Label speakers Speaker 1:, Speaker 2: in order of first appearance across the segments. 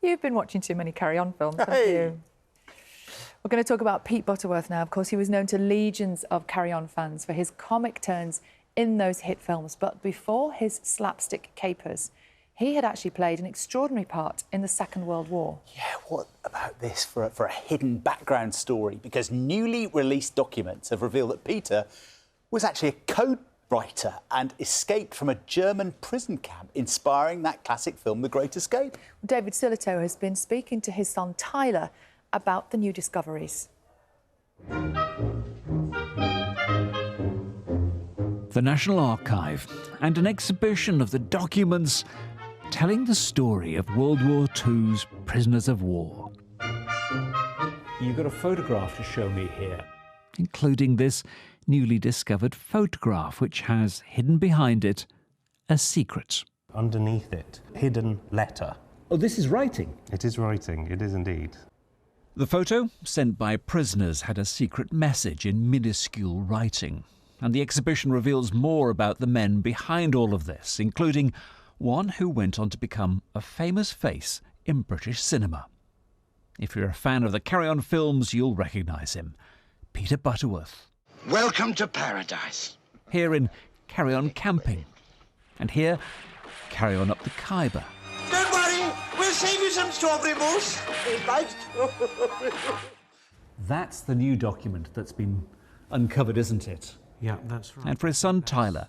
Speaker 1: You've been watching too many Carry On films, haven't you? We're going to talk about Pete Butterworth now. Of course, he was known to legions of Carry On fans for his comic turns in those hit films. But before his slapstick capers, he had actually played an extraordinary part in the Second World War.
Speaker 2: Yeah, what about this for a hidden background story? Because newly released documents have revealed that Peter was actually a code writer and escaped from a German prison camp, inspiring that classic film, The Great Escape.
Speaker 1: David Sillitoe has been speaking to his son Tyler about the new discoveries.
Speaker 3: The National Archive and an exhibition of the documents telling the story of World War II's prisoners of war.
Speaker 4: You've got a photograph to show me here.
Speaker 3: Including this newly discovered photograph, which has hidden behind it a secret.
Speaker 5: Underneath it, hidden letter.
Speaker 4: Oh, this is writing?
Speaker 5: It is writing, it is indeed.
Speaker 3: The photo, sent by prisoners, had a secret message in minuscule writing. And the exhibition reveals more about the men behind all of this, including one who went on to become a famous face in British cinema. If you're a fan of the Carry On films, you'll recognise him. Peter Butterworth.
Speaker 6: Welcome to paradise.
Speaker 3: Here in Carry On Camping. And here, Carry On Up the Khyber.
Speaker 6: Don't worry, we'll save you some strawberry mousse. Right?
Speaker 4: That's the new document that's been uncovered, isn't it?
Speaker 5: Yeah, that's right.
Speaker 3: And for his son Tyler,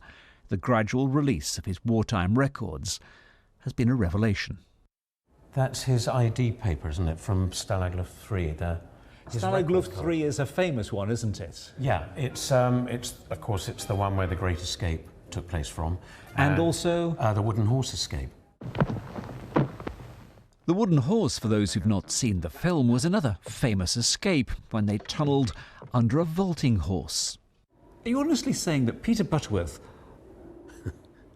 Speaker 3: the gradual release of his wartime records has been a revelation.
Speaker 5: That's his ID paper, isn't it, from Stalag Luft 3.
Speaker 4: Stalag Luft 3 is a famous one, isn't it?
Speaker 5: Yeah, it's of course it's the one where the Great Escape took place from.
Speaker 4: And also
Speaker 5: the Wooden Horse Escape.
Speaker 3: The Wooden Horse, for those who've not seen the film, was another famous escape when they tunnelled under a vaulting horse.
Speaker 4: Are you honestly saying that Peter Butterworth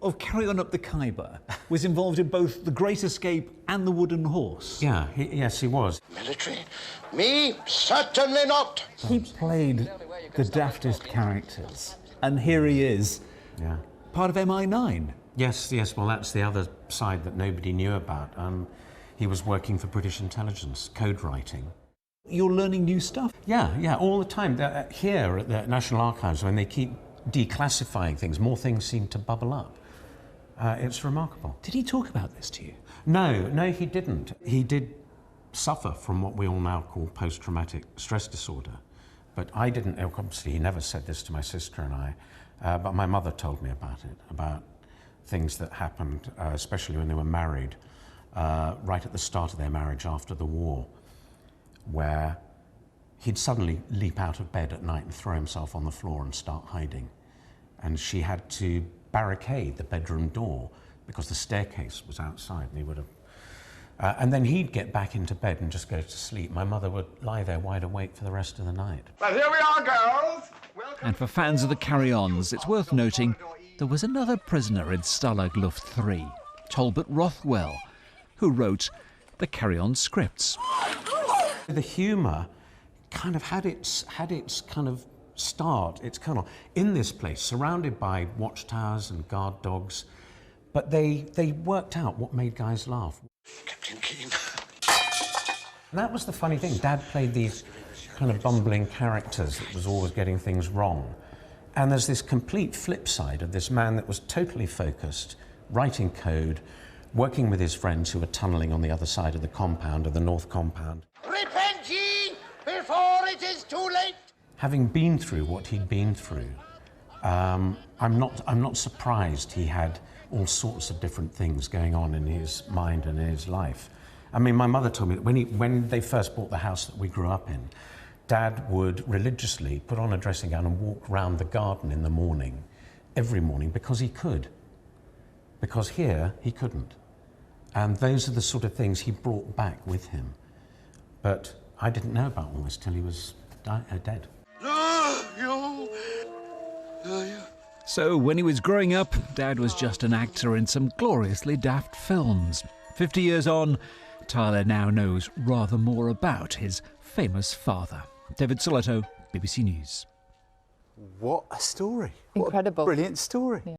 Speaker 4: of Carry On Up the Khyber was involved in both The Great Escape and The Wooden Horse?
Speaker 5: Yeah, yes, he was.
Speaker 6: Military? Me? Certainly not.
Speaker 4: He played the daftest characters, and here he is,
Speaker 5: Yeah.
Speaker 4: part of MI9.
Speaker 5: Yes, well, that's the other side that nobody knew about. He was working for British intelligence, code writing.
Speaker 4: You're learning new stuff.
Speaker 5: Yeah, all the time. Here at the National Archives, when they keep declassifying things, more things seem to bubble up. It's remarkable.
Speaker 4: Did he talk about this to you?
Speaker 5: No, he didn't. He did suffer from what we all now call post-traumatic stress disorder. But I didn't, obviously he never said this to my sister and I, but my mother told me about it, about things that happened, especially when they were married, right at the start of their marriage after the war, where he'd suddenly leap out of bed at night and throw himself on the floor and start hiding. And she had to barricade the bedroom door because the staircase was outside and he would have... and then he'd get back into bed and just go to sleep. My mother would lie there wide awake for the rest of the night.
Speaker 6: Well, here we are, girls.
Speaker 3: And for fans of the Carry-Ons, it's worth noting there was another prisoner in Stalag Luft 3, Talbot Rothwell, who wrote the Carry-On scripts.
Speaker 5: The humour kind of had its kind of start, its kernel, in this place, surrounded by watchtowers and guard dogs, but they worked out what made guys laugh.
Speaker 6: Captain Keane.
Speaker 5: And that was the funny thing. Dad played these kind of bumbling characters that was always getting things wrong. And there's this complete flip side of this man that was totally focused, writing code, working with his friends who were tunnelling on the other side of the compound, of the North Compound.
Speaker 6: Repent ye before it is too late.
Speaker 5: Having been through what he'd been through, I'm not surprised he had all sorts of different things going on in his mind and in his life. I mean, my mother told me that when they first bought the house that we grew up in, Dad would religiously put on a dressing gown and walk round the garden in the morning, every morning, because he could. Because here, he couldn't. And those are the sort of things he brought back with him. But I didn't know about all this till he was dead.
Speaker 3: So when he was growing up, Dad was just an actor in some gloriously daft films. 50 years on, Tyler now knows rather more about his famous father. David Sillitoe, BBC News.
Speaker 2: What a story.
Speaker 1: Incredible.
Speaker 2: What a brilliant story.
Speaker 1: Yeah.